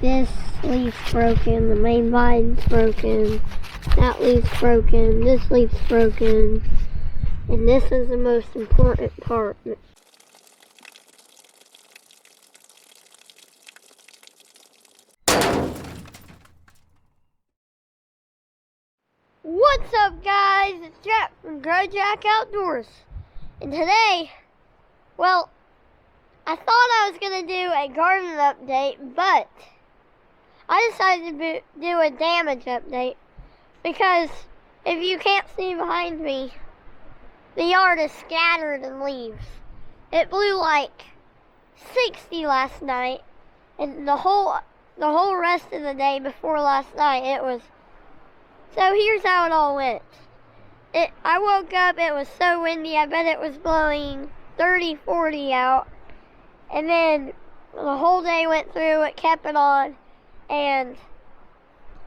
this leaf's broken, the main vine's broken, that leaf's broken, this leaf's broken, and this is the most important part. What's up, guys? It's Jack from GrowJack Outdoors. And today, well, I thought I was going to do a garden update, but I decided to do a damage update because if you can't see behind me, the yard is scattered in leaves. It blew like 60 last night, and the whole rest of the day before last night it was. So here's how it all went. I woke up, it was so windy, I bet it was blowing 30, 40 out. And then the whole day went through, it kept it on. And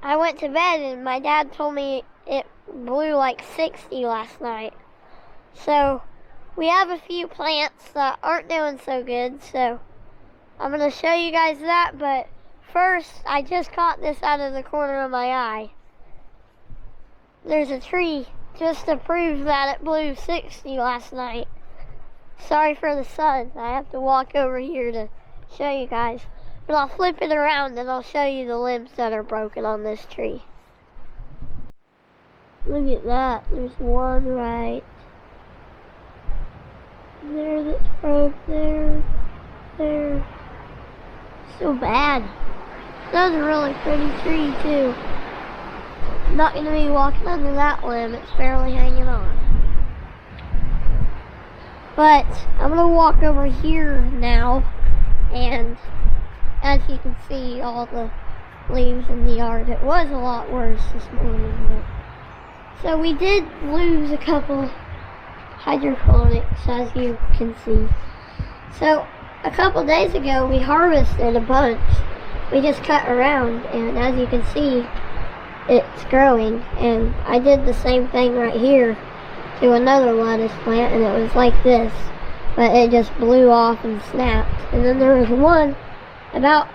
I went to bed and my dad told me it blew like 60 last night. So we have a few plants that aren't doing so good. So I'm going to show you guys that. But first, I just caught this out of the corner of my eye. There's a tree just to prove that it blew 60 last night. Sorry for the sun. I have to walk over here to show you guys. But I'll flip it around and I'll show you the limbs that are broken on this tree. Look at that. There's one right there that's broke. There. So bad. That was a really pretty tree too. I'm not going to be walking under that limb, it's barely hanging on. But I'm going to walk over here now, and as you can see, all the leaves in the yard. It was a lot worse this morning. So we did lose a couple hydroponics, as you can see. So a couple days ago we harvested a bunch. We just cut around, and as you can see, it's growing, and I did the same thing right here to another lettuce plant, and it was like this, but it just blew off and snapped. And then there was one about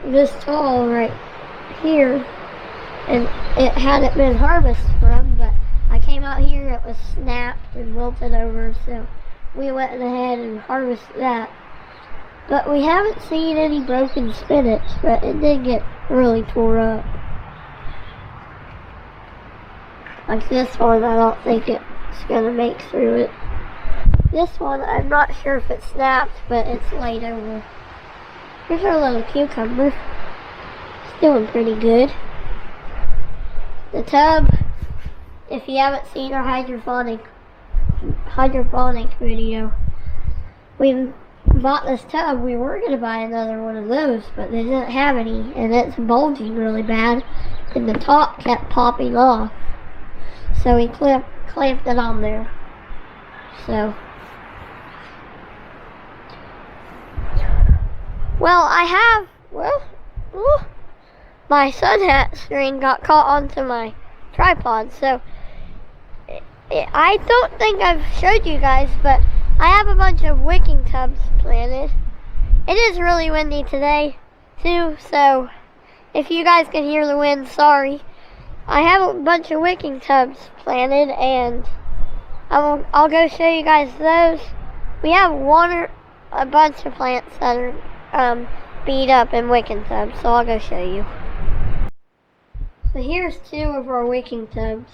this tall right here, and it hadn't been harvested from, but I came out here, it was snapped and wilted over, so we went ahead and harvested that. But we haven't seen any broken spinach, but it did get really tore up. Like this one, I don't think it's going to make through it. This one, I'm not sure if it snapped, but it's laid over. Here's our little cucumber. It's doing pretty good. The tub, if you haven't seen our hydroponic video, we bought this tub. We were going to buy another one of those, but they didn't have any, and it's bulging really bad, and the top kept popping off. So we clamped it on there. So, my sun hat string got caught onto my tripod. So, I don't think I've showed you guys, but I have a bunch of wicking tubs planted. It is really windy today, too, so if you guys can hear the wind, sorry. I have a bunch of wicking tubs planted, and I'll go show you guys those. We have a bunch of plants that are beat up in wicking tubs, so I'll go show you. So here's two of our wicking tubs.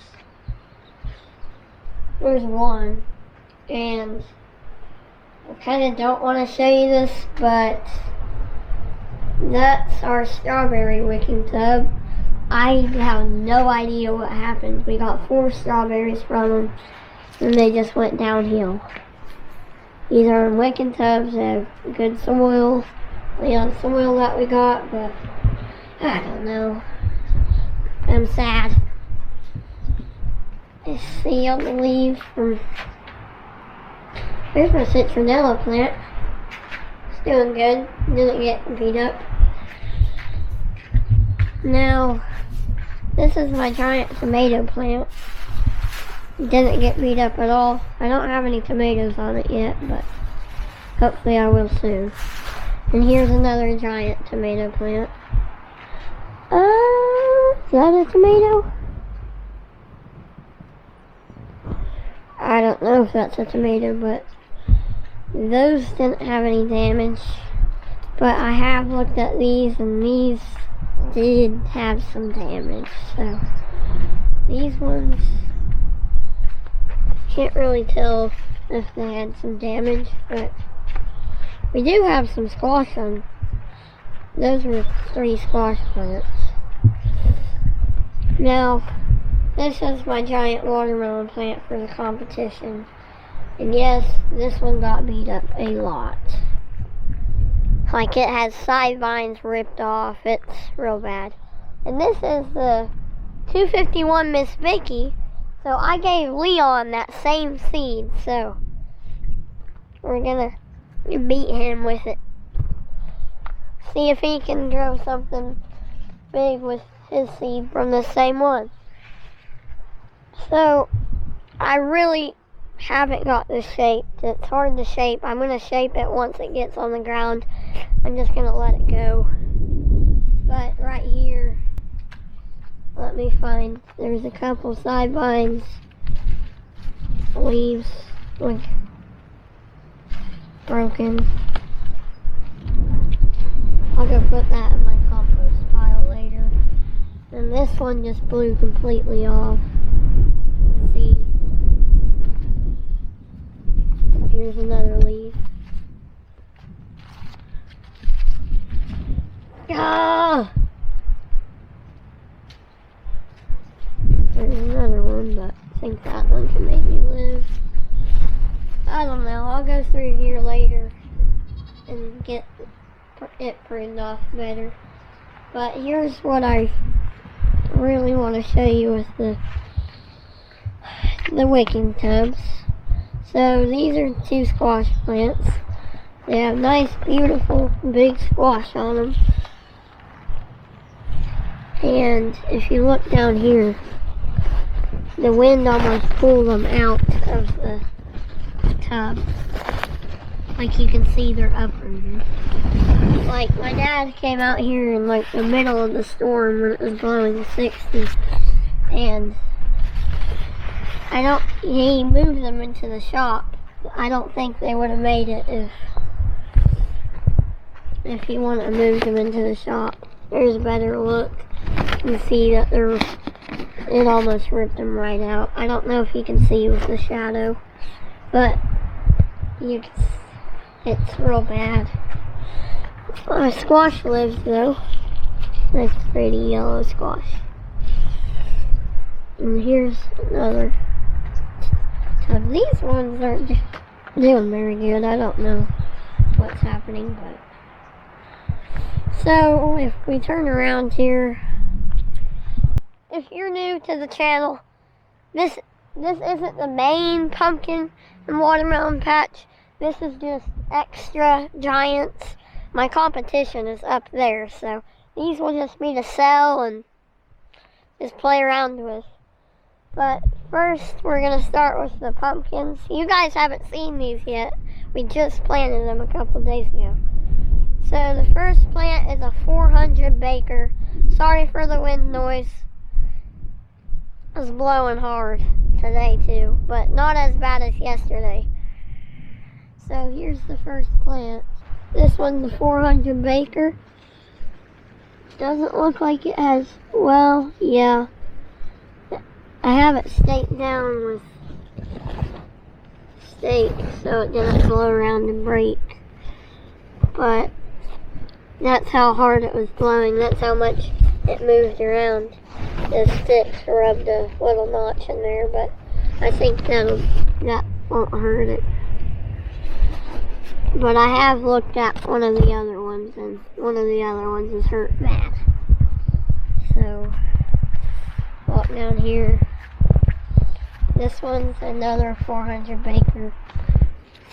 There's one, and I kind of don't want to show you this, but that's our strawberry wicking tub. I have no idea what happened. We got 4 strawberries from them, and they just went downhill. These are wicking tubs, they have good soil, soil that we got, but I don't know. I'm sad. I see all the leaves from. Here's my citronella plant. It's doing good. Didn't get beat up. Now, this is my giant tomato plant. Didn't get beat up at all. I don't have any tomatoes on it yet, but hopefully I will soon. And here's another giant tomato plant. Is that a tomato? I don't know if that's a tomato, but those didn't have any damage. But I have looked at these, and these did have some damage. So these ones, can't really tell if they had some damage, but we do have some squash on. Those were 3 squash plants. Now, this is my giant watermelon plant for the competition. And yes, this one got beat up a lot. Like, it has side vines ripped off. It's real bad. And this is the 251 Miss Vicky. So I gave Leon that same seed. So we're gonna beat him with it. See if he can grow something big with his seed from the same one. So I really haven't got this shaped. It's hard to shape. I'm going to shape it once it gets on the ground. I'm just going to let it go. But right here, let me find, there's a couple side vines, leaves, like, broken. I'll go put that in my compost pile later. And this one just blew completely off. See? Here's another leaf. Ah! There's another one, but I think that one can make me live. I don't know. I'll go through here later and get it pruned off better. But here's what I really want to show you with the wicking tubs. So these are 2 squash plants. They have nice, beautiful, big squash on them. And if you look down here, the wind almost pulled them out of the tub. Like, you can see they're uprooted. Like, my dad came out here in like the middle of the storm when it was blowing 60, and he moved them into the shop. I don't think they would have made it if he wouldn't have moved them into the shop. There's a better look. You can see that it almost ripped them right out. I don't know if you can see with the shadow, but it's real bad. My squash lives though. Nice pretty yellow squash. And here's another tub. These ones aren't doing very good. I don't know what's happening, but so if we turn around here, if you're new to the channel, this isn't the main pumpkin and watermelon patch. This is just extra giants. My competition is up there, so these will just be to sell and just play around with. But first, we're going to start with the pumpkins. You guys haven't seen these yet. We just planted them a couple days ago. So the first plant is a 400 Baker. Sorry for the wind noise. It was blowing hard today too, but not as bad as yesterday. So here's the first plant. This one's a 400 Baker. Doesn't look like it has, well, yeah. I have it staked down with stake so it doesn't blow around and break. But that's how hard it was blowing. That's how much it moved around. The sticks rubbed a little notch in there, but I think that won't hurt it. But I have looked at one of the other ones, and one of the other ones is hurt bad. So, walk down here. This one's another 400 Baker.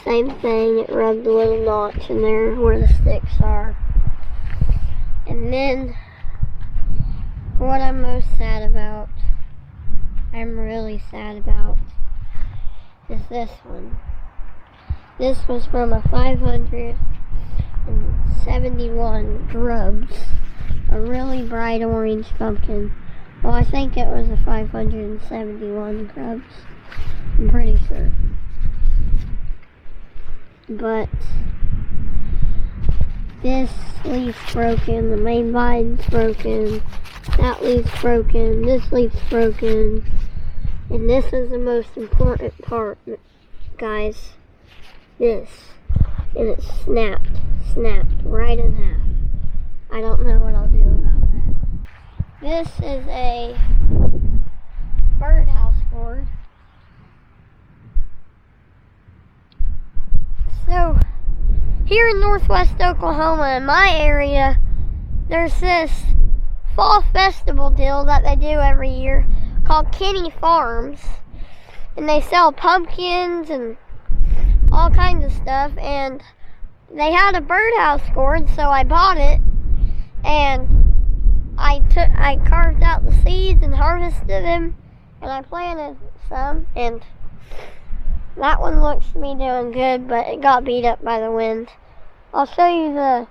Same thing, it rubbed a little notch in there where the sticks are. And then, what I'm most sad about, I'm really sad about, is this one. This was from a 570 571 grubs. A really bright orange pumpkin. Well, I think it was a 571 grubs. I'm pretty sure. But this leaf's broken, the main vine's broken, that leaf's broken, this leaf's broken, and this is the most important part, guys. This. And it snapped right in half. I don't know what I'll do about that. This is a birdhouse gourd. So, here in northwest Oklahoma, in my area, there's this fall festival deal that they do every year called Kenny Farms. And they sell pumpkins and all kinds of stuff. And they had a birdhouse gourd, so I bought it. And I carved out the seeds and harvested them. And I planted some. And that one looks to be doing good, but it got beat up by the wind. I'll show you the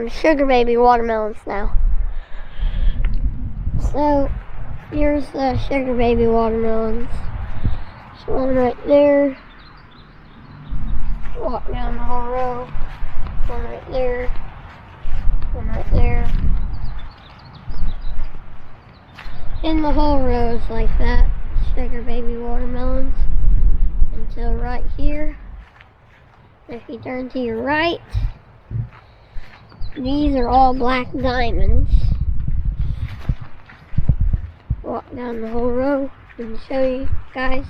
sugar baby watermelons now. So, here's the sugar baby watermelons. There's one right there. Walk down the whole row. One right there. One right there. And the whole row is like that. Sugar baby watermelons. Until right here. If you turn to your right, these are all black diamonds. Walk down the whole row and show you guys.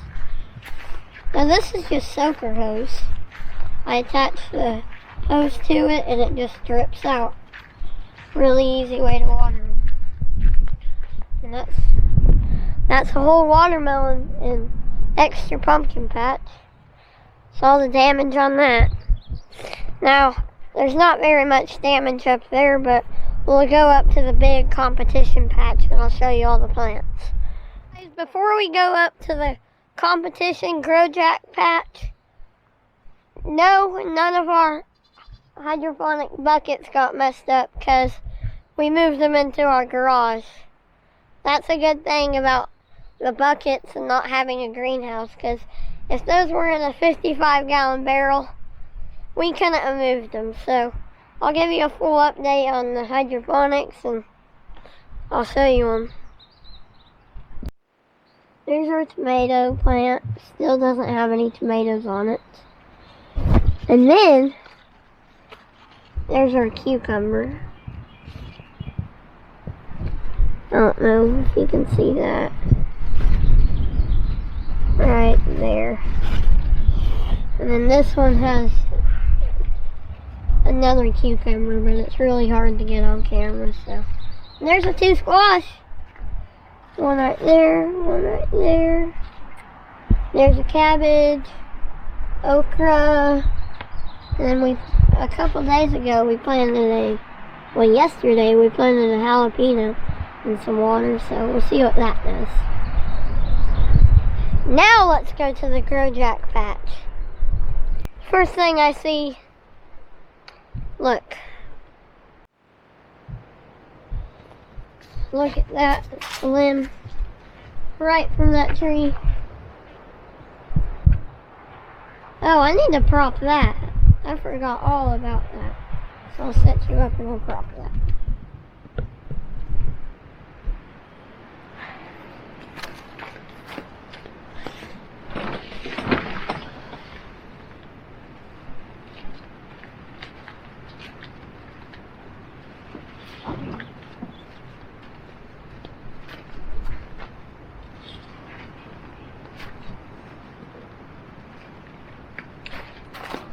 Now this is just soaker hose. I attach the hose to it and it just drips out. Really easy way to water them. And that's a whole watermelon and extra pumpkin patch. Saw the damage on that. Now, there's not very much damage up there, but we'll go up to the big competition patch and I'll show you all the plants. Before we go up to the competition GrowJack patch, no, none of our hydroponic buckets got messed up because we moved them into our garage. That's a good thing about the buckets and not having a greenhouse, because if those were in a 55-gallon barrel, we couldn't have moved them. So I'll give you a full update on the hydroponics and I'll show you them. There's our tomato plant. Still doesn't have any tomatoes on it. And then there's our cucumber. I don't know if you can see that. Right there. And then this one has another cucumber, but it's really hard to get on camera, so. And there's a 2 squash. One right there, one right there. There's a cabbage, okra, and then a couple days ago we planted yesterday we planted a jalapeno in some water, so we'll see what that does. Now let's go to the GrowJack patch. First thing I see, look at that limb right from that tree. Oh, I need to prop that. I forgot all about that. So I'll set you up and we'll prop that.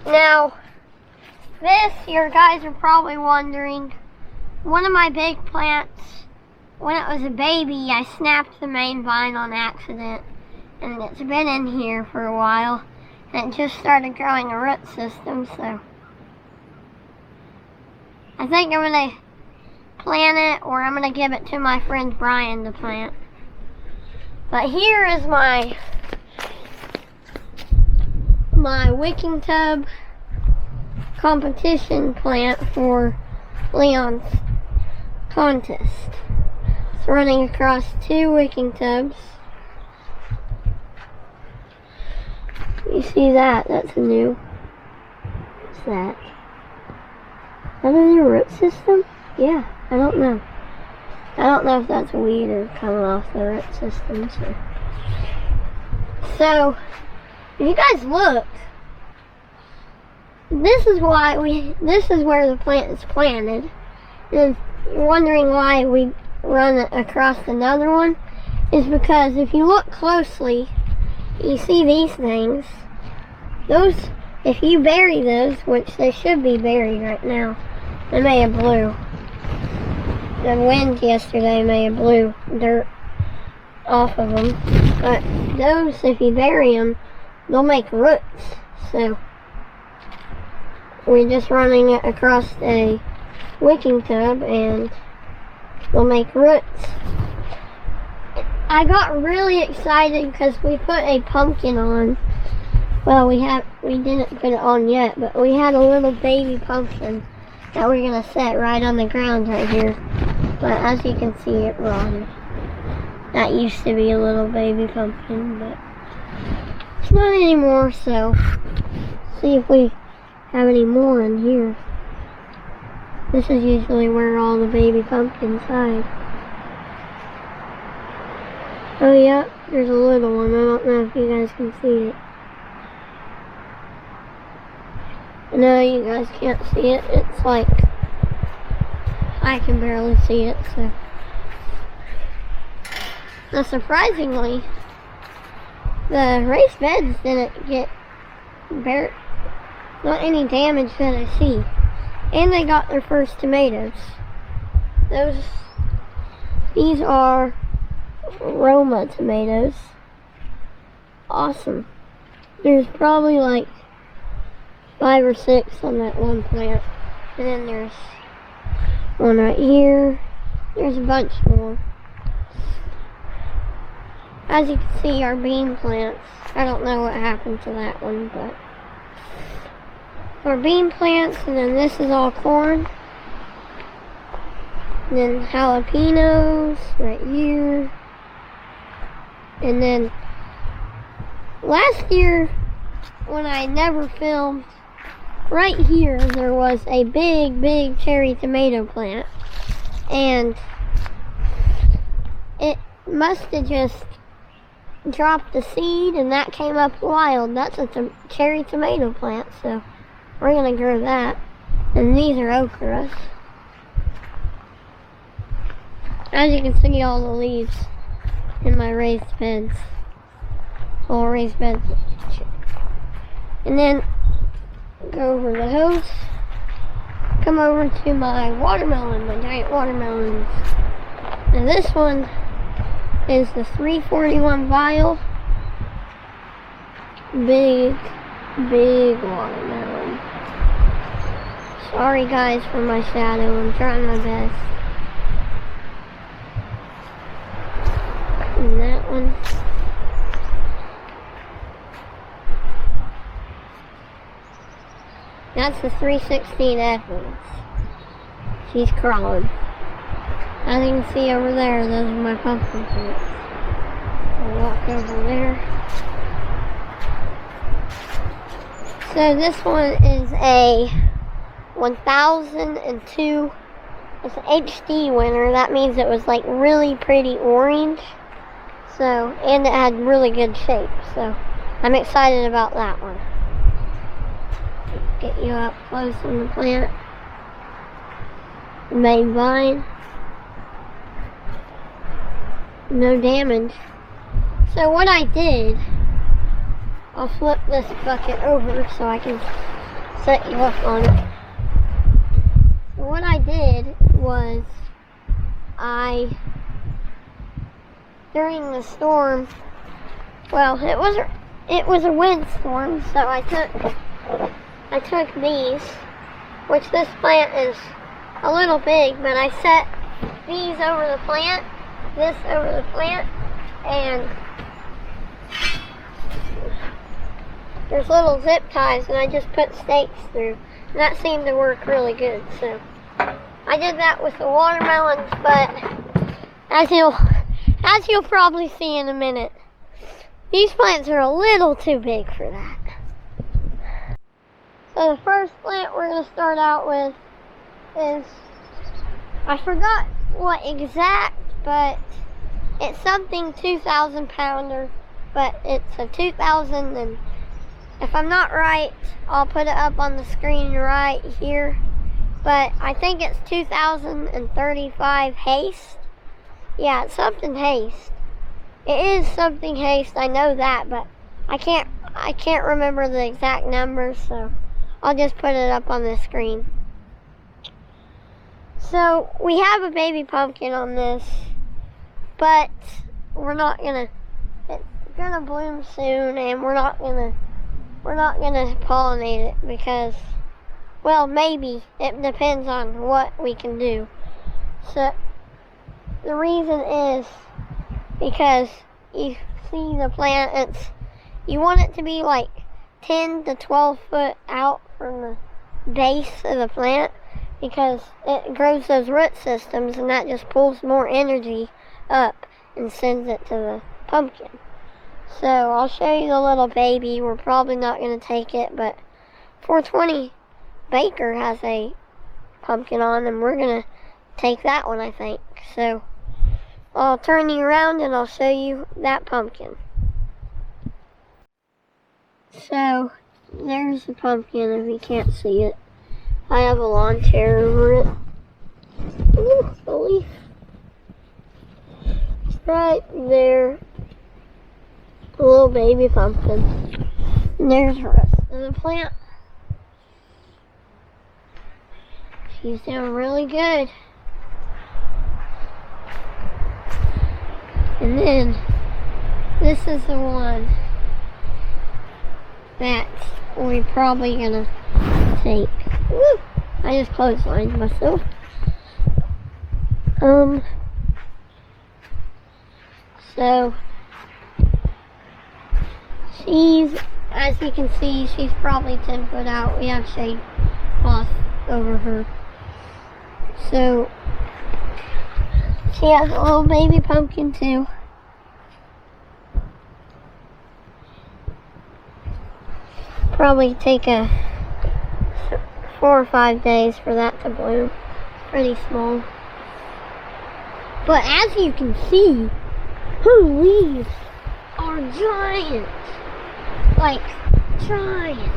Now, this, your guys are probably wondering, one of my big plants, when it was a baby, I snapped the main vine on accident, and it's been in here for a while, and it just started growing a root system, so I think I'm going to plant it, or I'm going to give it to my friend Brian to plant. But here is my wicking tub competition plant for Leon's contest. It's running across 2 wicking tubs. You see that? That's a new. What's that? Is that a new root system? Yeah, I don't know. I don't know if that's weed or coming off the root system. So if you guys look, this is where the plant is planted. And if you're wondering why we run it across another one, is because if you look closely, you see these things. Those, if you bury those, which they should be buried right now, they may have blew. The wind yesterday may have blew dirt off of them. But those, if you bury them, they'll make roots. So we're just running it across a wicking tub and they'll make roots. I got really excited because we put a pumpkin on. Well, we didn't put it on yet, but we had a little baby pumpkin that we're gonna set right on the ground right here. But as you can see, it rotted. That used to be a little baby pumpkin, but it's not anymore, so see if we have any more in here. This is usually where all the baby pumpkins hide. Oh yeah, there's a little one. I don't know if you guys can see it. No, you guys can't see it. It's like, I can barely see it, so. Now surprisingly, the raised beds didn't get not any damage that I see. And they got their first tomatoes. These are Roma tomatoes. Awesome. There's probably like 5 or 6 on that one plant. And then there's one right here. There's a bunch more. As you can see, our bean plants, I don't know what happened to that one, but our bean plants, and then this is all corn. And then jalapenos right here. And then last year, when I never filmed, right here there was a big cherry tomato plant. And it must have just dropped the seed and that came up wild. That's a cherry tomato plant, so we're gonna grow that. And these are okras. As you can see, all the leaves in my raised beds. All raised beds. And then go over the hose. Come over to my watermelon, my giant watermelons. And this one is the 341 vial. Big watermelon. Sorry guys for my shadow, I'm trying my best. And that one. That's the 316 apples. She's crawling. As you can see over there, those are my pumpkin plants. I'll walk over there. So this one is a 1002. It's an HD winner. That means it was like really pretty orange. So, and it had really good shape. So I'm excited about that one. Get you up close on the plant. Main vine. No damage. So what I did, I'll flip this bucket over so I can set you up on it. So what I did was, during the storm, well, it was a windstorm, so I took these, which this plant is a little big, but I set these over the plant, this over the plant, and there's little zip ties, and I just put stakes through. That seemed to work really good, so I did that with the watermelons, but as you'll probably see in a minute, these plants are a little too big for that. So the first plant we're going to start out with is, I forgot what exact, but it's something 2,000 pounder, but it's a 2,000, and if I'm not right, I'll put it up on the screen right here, but I think it's 2035 haste. Yeah, it's something haste. It is something haste, I know that, but I can't remember the exact numbers, so I'll just put it up on the screen. So we have a baby pumpkin on this, but it's gonna bloom soon, and we're not gonna pollinate it because, well, maybe. It depends on what we can do. So the reason is because you see the plant, you want it to be like 10 to 12 foot out from the base of the plant, because it grows those root systems, and that just pulls more energy up and sends it to the pumpkin. So I'll show you the little baby. We're probably not going to take it, but 420 Baker has a pumpkin on, and we're going to take that one, I think. So I'll turn you around and I'll show you that pumpkin. So there's the pumpkin if you can't see it. I have a lawn chair over it. Ooh, the leaf. Right there. A little baby pumpkin. And there's the rest of the plant. She's doing really good. And then this is the one that we're probably gonna take. Woo! I just clotheslined myself. So she's, as you can see, she's probably 10 foot out. We have shade cloth over her. So she has a little baby pumpkin too. Probably take 4 or 5 days for that to bloom. Pretty small. But as you can see, her leaves are giant. Like, giant.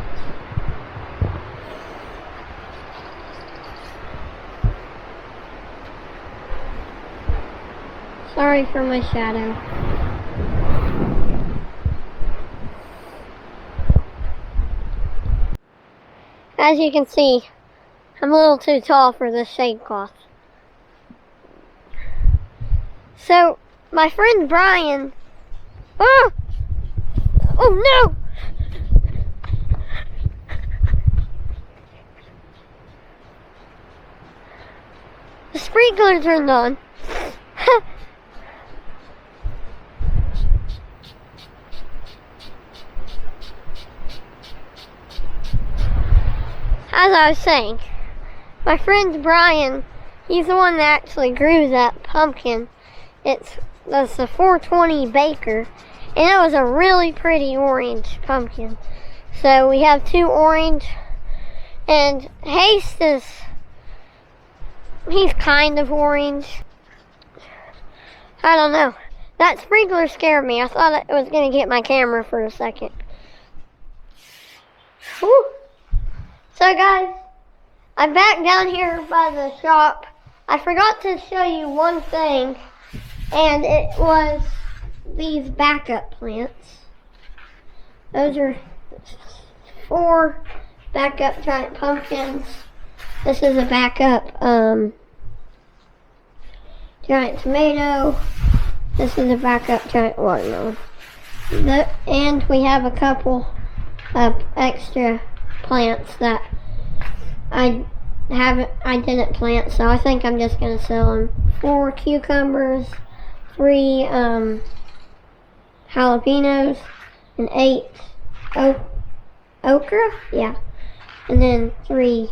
Sorry for my shadow. As you can see, I'm a little too tall for this shade cloth. So, my friend Brian... Oh no! The sprinkler turned on. As I was saying, my friend Brian, he's the one that actually grew that pumpkin. That's a 420 Baker, and it was a really pretty orange pumpkin. So we have 2 orange, and Haste he's kind of orange. I don't know. That sprinkler scared me. I thought it was going to get my camera for a second. Whew. So guys, I'm back down here by the shop. I forgot to show you one thing, and it was these backup plants. Those are 4 backup giant pumpkins. This is a backup giant tomato. This is a backup giant watermelon. And we have a couple of extra plants that I didn't plant, so I think I'm just gonna sell them. 4 cucumbers, 3 jalapenos, and 8 okra, yeah, and then three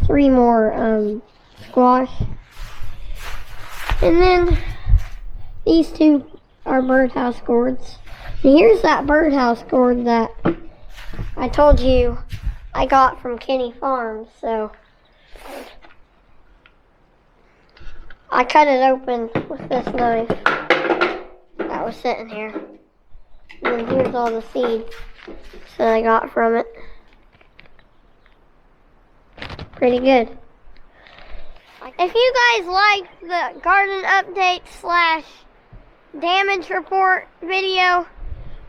more squash. And then these two are birdhouse gourds. And here's that birdhouse gourd that I told you I got from Kenny Farms. So I cut it open with this knife that was sitting here. And then here's all the seeds that I got from it. Pretty good. If you guys liked the garden update / damage report video,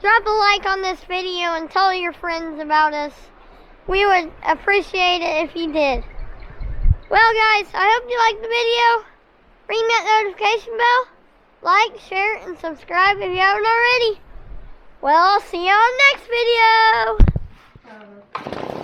drop a like on this video and tell your friends about us. We would appreciate it if you did. Well guys, I hope you liked the video. Ring that notification bell, like, share, and subscribe if you haven't already. Well, I'll see you on the next video.